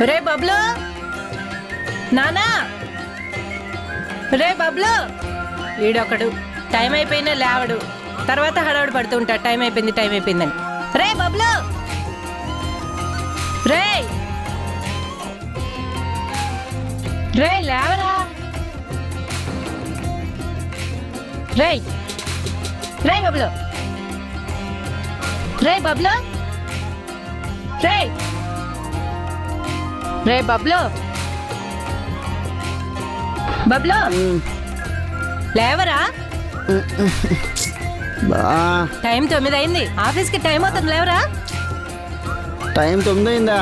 రే బబ్లు, నానా రే బబ్లు. వీడొకడు టైం అయిపోయినా లేవడు, తర్వాత హడావుడు పడుతూ ఉంటాడు టైం అయిపోయిందని. రే బబ్లు, రే రే లేవరా. రే రే బబ్లు, రే బబ్లు, రే రే బబ్లు, బబ్లు లేవరా. టైం 9 అయింది, ఆఫీస్కి టైం అవుతుంది, లేవరా. టైం 9 అయిందా?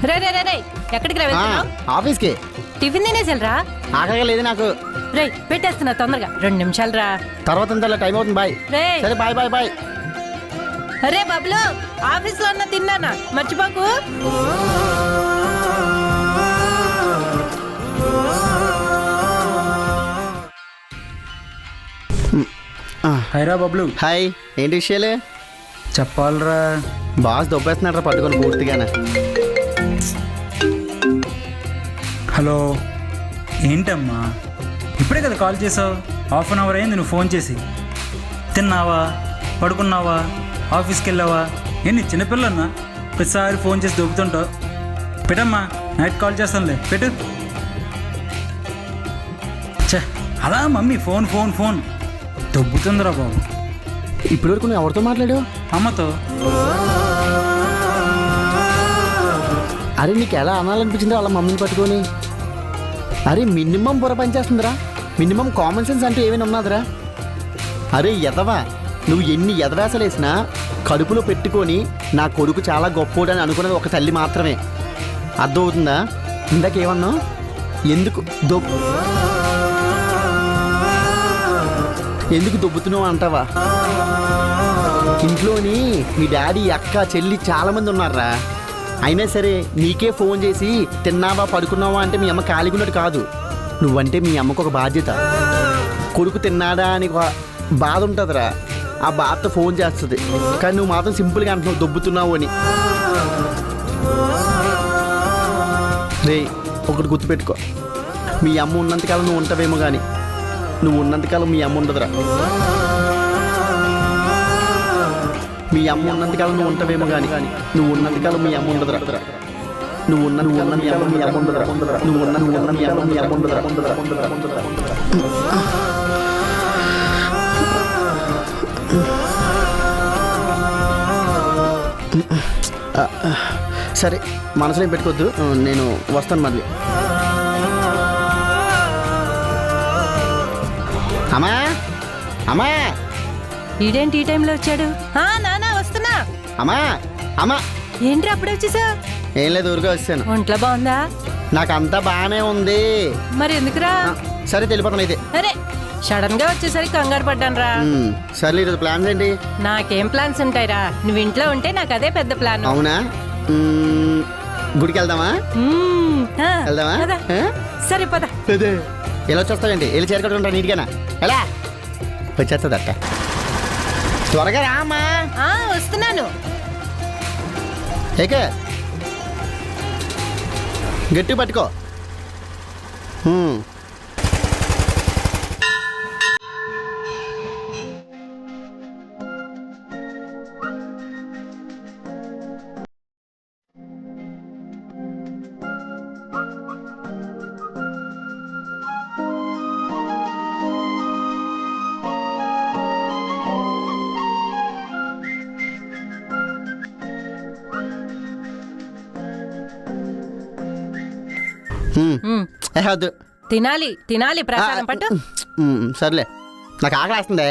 రే రే రే రే ఎక్కడికి రా వెళ్తున్నావు? ఆఫీస్కి. టిఫిన్ తినేసెళ్ళరా. ఆకలిగా లేదు నాకు. రే పెట్టేస్తున్నా తొందరగా, 2 నిమిషాలు రా. తర్వాత టైం అవుతుంది. బాయ్. రే సరే బాయ్ బాయ్ బాయ్. అరే బబ్లు, ఆఫీస్ లో అన్న తిన్నానా, మర్చిపోకు. హాయ్ రా బబ్లు. హాయ్, ఏంటి విషయాలు? చెప్పాలరా. బాస్ దొబ్బేస్తున్నాడు రా పట్టుకొని పూర్తిగానే. హలో, ఏంటమ్మా ఇప్పుడే కదా కాల్ చేసావు? హాఫ్ అన్ అవర్ అయింది నువ్వు ఫోన్ చేసి. తిన్నావా, పడుకున్నావా, ఆఫీస్కి వెళ్ళావా? ఏంటి చిన్నపిల్లన్నా ప్రతిసారి ఫోన్ చేసి దొబ్బుతుంటావు? పెట్టమ్మా, నైట్ కాల్ చేస్తానులే, పెట్టు. ఛే, అలా మమ్మీ ఫోన్ ఫోన్ ఫోన్ దొబ్బుతుందిరా బాబు. ఇప్పటి వరకు నువ్వు ఎవరితో మాట్లాడావు? అమ్మతో. అరే నీకు ఎలా అనాలనిపించిందో వాళ్ళ మమ్మీని పట్టుకొని? అరే మినిమం బుర్ర పనిచేస్తుందిరా, మినిమం కామన్ సెన్స్ అంటే ఏమైనా ఉన్నదిరా? అరే ఎదవా, నువ్వు ఎన్ని ఎదవేసలు వేసినా కడుపులో పెట్టుకొని నా కొడుకు చాలా గొప్పోడని అనుకున్నది ఒక తల్లి మాత్రమే. అర్థమవుతుందా? ఇందాకేమన్నావు? ఎందుకు దొబ్బుతున్నావు అంటావా? ఇంట్లోని మీ డాడీ, అక్క, చెల్లి చాలామంది ఉన్నారా. అయినా సరే నీకే ఫోన్ చేసి తిన్నావా, పడుకున్నావా అంటే మీ అమ్మ ఖాళీగున్నట్టు కాదు. నువ్వంటే మీ అమ్మకు ఒక బాధ్యత. కొడుకు తిన్నాడా అని ఒక బాధ ఉంటుందిరా, ఆ బాధతో ఫోన్ చేస్తుంది. కానీ నువ్వు మాత్రం సింపుల్గా అంటున్నావు దొబ్బుతున్నావు అని. రే ఒకటి గుర్తుపెట్టుకో, మీ అమ్మ ఉన్నంతకాలం నువ్వు ఉంటావేమో కానీ నువ్వు ఉన్నంతకాలం మీ అమ్మ ఉండదురా. మీ అమ్మ ఉన్నంతకాలం నువ్వు ఉంటావేమో కానీ నువ్వు ఉన్నంతకాలం మీ అమ్మ ఉండదురా. నువ్వు ఉన్న మీ అమ్మ ఉండదురా. నువ్వు ఉన్న మీ అమ్మ ఉండదురా. సరే మనసులో ఏం పెట్టుకోవద్దు, నేను వస్తాను మళ్ళీ. అమ్మా అమ్మా, ఈడేంటి ఈ టైంలో వచ్చాడు? నానా వస్తున్నా. అమ్మా అమ్మా. ఏంటి అప్పుడే వచ్చేసా? ఏం లేదు, ఊరికే వచ్చాను. ఒంట్లో బాగుందా? నాకు అంతా బాగానే ఉంది. మరి ఎందుకురా? సరే తెలిపోతాను అయితే. అరే సడన్ గా వచ్చేసరికి కంగారు పడ్డాను రా. సర్లే, ఈరోజు ప్లాన్స్ ఏంటి? నాకేం ప్లాన్స్ ఉంటాయిరా, నువ్వు ఇంట్లో ఉంటే నాకు అదే పెద్ద ప్లాన్. అవునా? గుడికి వెళ్దామా? వెళ్దామా? సరే పద. ఎలా వచ్చేస్తావేంటి? వెళ్ళి చేరుకుంటా నీట్గానా? ఎలా వచ్చేస్తుందట? త్వరగా రామ్మా. వస్తున్నాను. ఏక గట్టి పట్టుకో. తినాలి ప్రసాదం పట్టు. సర్లే, నాకు ఆకలి వేస్తుందే.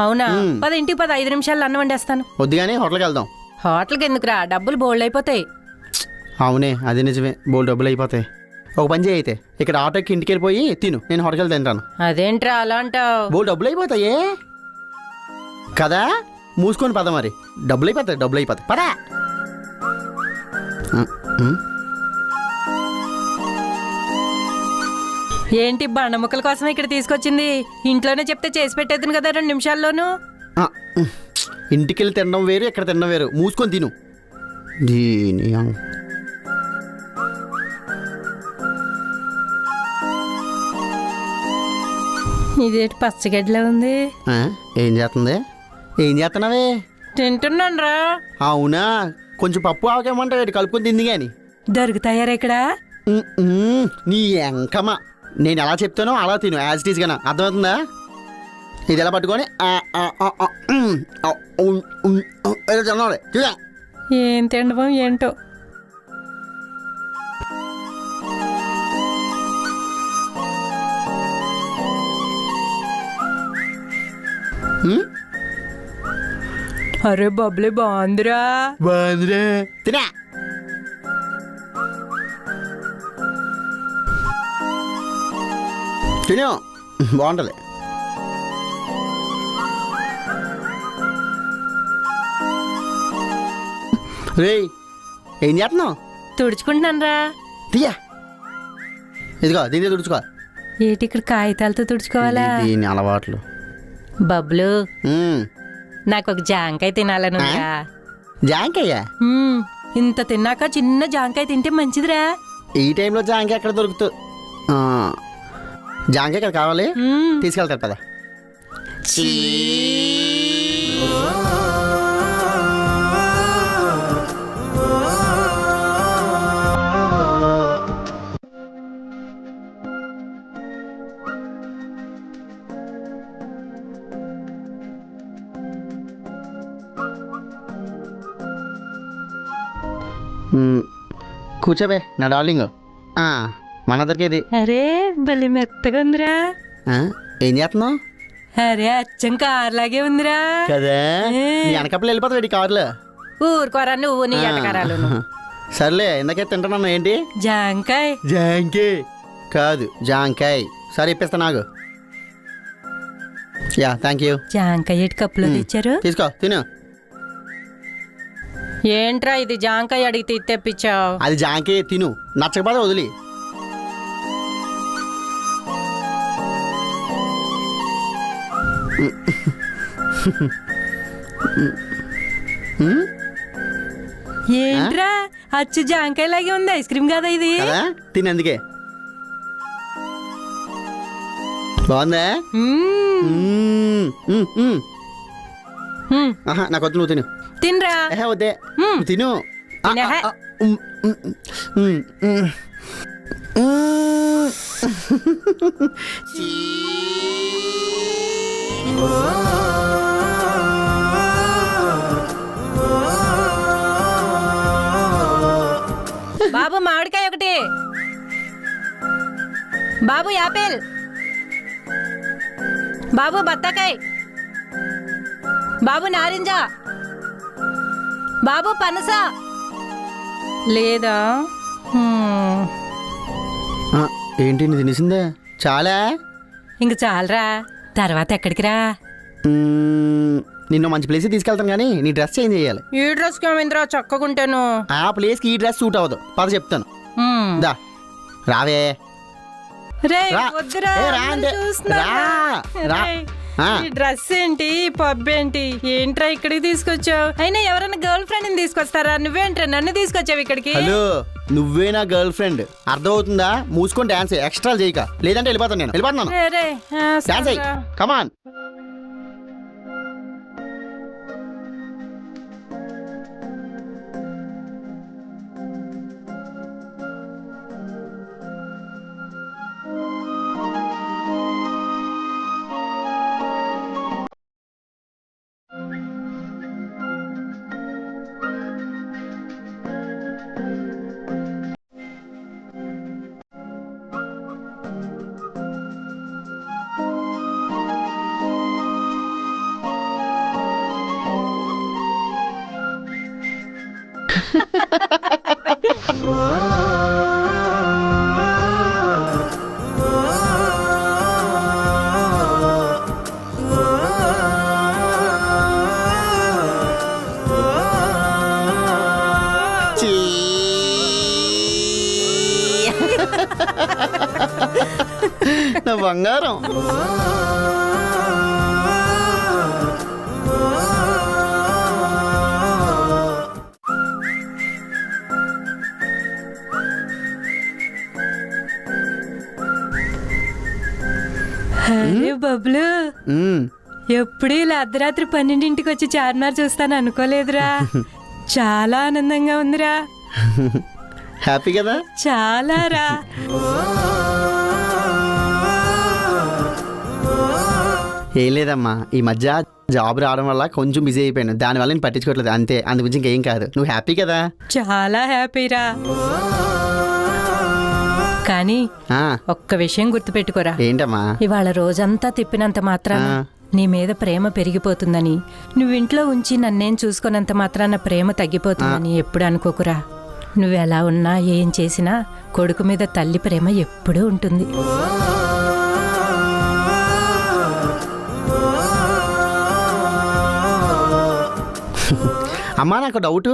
అవునా? పద ఇంటికి పద, 5 నిమిషాలు అన్నం వండేస్తాను. వద్దు కానీ హోటల్కి వెళ్దాం. హోటల్కి ఎందుకురా, డబ్బులు బోల్డ్ అయిపోతాయి. అవునే, అది నిజమే, బోల్డ్ డబ్బులు అయిపోతాయి. ఒక పని చేయి అయితే, ఇక్కడ ఆటోకి ఇంటికి వెళ్ళిపోయి తిను, నేను హోటల్కి వెళ్తే తింటాను. అదేంట్రా అలా అంటావు? బోల్డ్ డబ్బులు అయిపోతాయే కదా, మూసుకొని పద. మరి డబ్బులు అయిపోతాయి పదా. ఏంటి బండముక్కల కోసం ఇక్కడ తీసుకొచ్చింది? ఇంట్లోనే చెప్తే చేసి పెట్టేద్దును కదా 2 నిమిషాల్లోనూ. ఇంటికి వెళ్ళి తినడం వేరు, ఇక్కడ తినడం వేరు. మూసుకొని తిను. దీని ఇదేంటి పచ్చగడ్డలా ఉంది? ఏం చేస్తుంది? ఏం చేస్తున్నావే? తింటున్నాను రా. అవునా, కొంచెం పప్పు ఆవకేమంటావు, కలుపుకొని తింది కానీ. దొరుకుతాయారా ఇక్కడ? నీ ఎంకమా, నేను ఎలా చెప్తానో అలా తిను, యాజ్ ఇట్ ఈస్ గానా. అర్థమవుతుందా? ఇది ఎలా పట్టుకొని తినాలి. చూసా ఏం తినడం ఏంటో. అరే బబ్లే బాగుందిరా. బాగుందిరా, తినా. తిను, బాగుంటుంది. రేయ్, ఏం చేస్తున్నావు? తుడుచుకుంటున్నాను రా. తీయా, ఇదిగో దీన్ని తుడుచుకో. ఏంటి ఇక్కడ కాగితాలతో తుడుచుకోవాలా? దీని అలవాట్లు. బబ్లు, నాకు ఒక జాంకాయ తినాలనుందా? జాంకాయ? ఇంత తిన్నాక చిన్న జాంకాయ తింటే మంచిదిరా. ఈ టైంలో జాంకాయ ఎక్కడ దొరుకుతుంది? జాంకాయ ఇక్కడ కావాలి, తీసుకెళ్తారు కదా. కూర్చోబే నా డార్లింగ్. మన దగ్గరికి. అరే భలే మెత్తగా ఉందిరా. ఏం చేస్తున్నావు? అరే అచ్చం కార్ లాగే ఉందిరా కదా. నీ వెనకప్పుడు వెళ్ళిపోతావు కారులో. ఊరుకోరా నువ్వు నీ ఎటకారాలు. సర్లే, ఇందాకే తింటున్నాను. ఏంటి? జాంకాయ. జాంకాయ కాదు, జాంకాయ. సరే ఇప్పిస్తా నాకు. Yeah, thank you. జాంకాయ కప్పులో తెచ్చారు, తీసుకో తిను. ఏంట్రా ఇది జాంకాయ అడిగితే తెప్పించావు? అది జాంకాయ, తిను. నచ్చకపోతే వదిలి. ఏంట్రా అచ్చు జాంకాయ లాగే ఉంది, ఐస్ క్రీమ్ కదా ఇది? తిని, అందుకే బాగుందా? నాకు వద్దు, నువ్వు తిను. తినరా. వద్దే, తిను. బాబు మామిడికాయ ఒకటి. బాబు యాపిల్. బాబు బత్తాకాయ. బాబు నారింజ. బాబు పనస. లేదా? ఏంటి తినేసిందే? చాలా. ఇంక చాలరా, తర్వాత ఎక్కడికి రా? నిన్ను మంచి ప్లేస్ తీసుకెళ్తాను కానీ నీ డ్రెస్ చేంజ్ చేయాలి. ఈ డ్రెస్ కేమేంద్రా, చక్కగుంటాను. ఆ ప్లేస్కి ఈ డ్రెస్ సూట్ అవ్వదు. పద చెప్తాను. దా రావే. డ్రెస్ ఏంటి, పబ్ ఏంటి, ఏంట్రా ఇక్కడికి తీసుకొచ్చావు? అయినా ఎవరైనా గర్ల్ ఫ్రెండ్ తీసుకొస్తారా? నువ్వేంట్రా నన్ను తీసుకొచ్చావు ఇక్కడికి? హలో, నువ్వే నా గర్ల్ ఫ్రెండ్, అర్థమవుతుందా? మూసుకొని డాన్స్ ఎక్స్ట్రా చేయక, లేదంటే వెళ్ళిపోతాను. నేను వెళ్ళిపోతున్నాను. డాన్స్ అయ్యి, కమాన్. నా బంగారం. అరే బబ్లు, మ్మ్. ఎప్పుడు ఇలా అర్ధరాత్రి 12ంటికి వచ్చి చార్మినార్ చూస్తాను అనుకోలేదురా. చాలా ఆనందంగా ఉందిరా. హ్యాపీ కదా? చాలా రా. ఏం లేదమ్మా, ఈ మధ్య జాబ్ రావడం వల్ల కొంచెం బిజీ అయిపోయాను, దానివల్ల నేను పట్టించుకోవట్లేదు అంతే, అందు గురించి ఇంకేం కాదు. నువ్వు హ్యాపీ కదా? చాలా హ్యాపీరా. కానీ ఆ, ఒక్క విషయం గుర్తుపెట్టుకోరా. ఏంటమ్మా? ఇవాళ రోజంతా తిప్పినంత మాత్రాన నీ మీద ప్రేమ పెరిగిపోతుందని, నువ్వు ఇంట్లో ఉంచి నన్నేం చూసుకున్నంత మాత్రాన ప్రేమ తగ్గిపోతుందని ఎప్పుడు అనుకోకురా. నువ్వెలా ఉన్నా ఏం చేసినా కొడుకు మీద తల్లి ప్రేమ ఎప్పుడూ ఉంటుంది. అమ్మా నాకు డౌటు,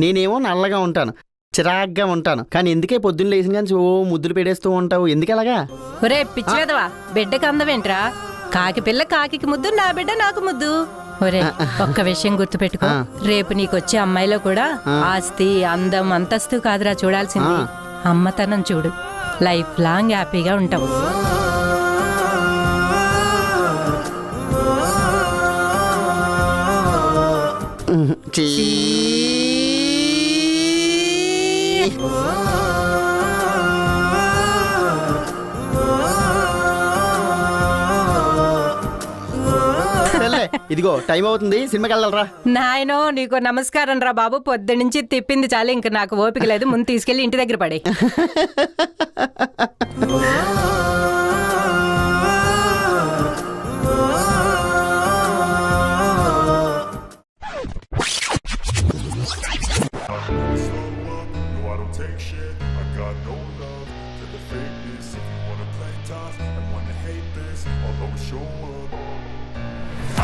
నేనేమో నల్లగా ఉంటాను, చిరాగ్గా ఉంటాను, కానీ ఎందుకే పొద్దున్న లేచిన కానీ ఓ ముద్దులు పెడేస్తూ ఉంటావు, ఎందుకు అలాగా? ఒరే పిచ్చివేదవా, బిడ్డకి అందమేంట్రా? కాకి పిల్ల కాకి ముద్దు, నా బిడ్డ నాకు ముద్దు. ఒరే ఒక్క విషయం గుర్తుపెట్టుకో, రేపు నీకొచ్చే అమ్మాయిలో కూడా ఆస్తి అందం అంతస్తు కాదురా చూడాల్సింది, అమ్మతనం చూడు. లైఫ్ లాంగ్ హ్యాపీగా ఉంటావు. చీ. సర్లే, ఇదిగో టైం అవుతుంది, సినిమాకి వెళ్ళాలరా. నాయనో నీకు నమస్కారం రా బాబు, పొద్దునుంచి తిప్పింది చాలు, ఇంక నాకు ఓపిక లేదు. ముందు తీసుకెళ్లి ఇంటి దగ్గర పడే.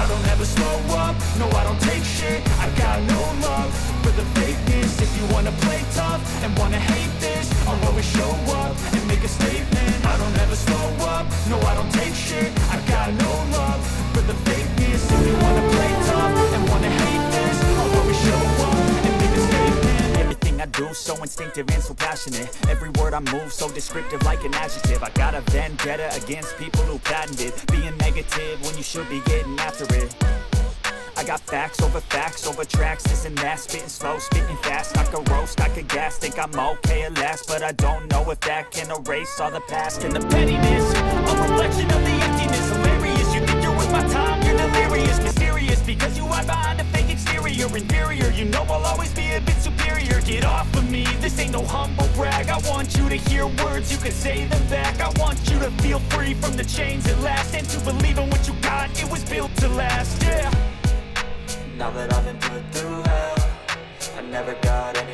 I don't ever slow up, no I don't take shit. I got no love for the fakeness. If you wanna play tough and wanna hate this, I'll always show up and make a statement. I don't ever slow up, no I don't take shit. I got no love for the fakeness. If you wanna play tough and wanna hate this, I'll always show up and make a statement. Everything I do so instinctive and so passionate. Every word I move so descriptive like an adjective. I got a vendetta against people who patented being negative when you should be getting after it. I got facts over tracks, this and that, spitting slow, spitting fast, I could roast, I could gas, think I'm okay at last, but I don't know if that can erase all the past and the pettiness, a reflection of the emptiness, hilarious, you think you're worth my time, you're delirious, mysterious, because you hide behind a fake exterior, inferior, you know I'll always be a bit superior, get off of me, this ain't no humble brag, I want you to hear words, you can say them back, I want you to feel free from the chains that last, and to believe in what you got, it was built to last, yeah. Now that I've been put through hell, I never got any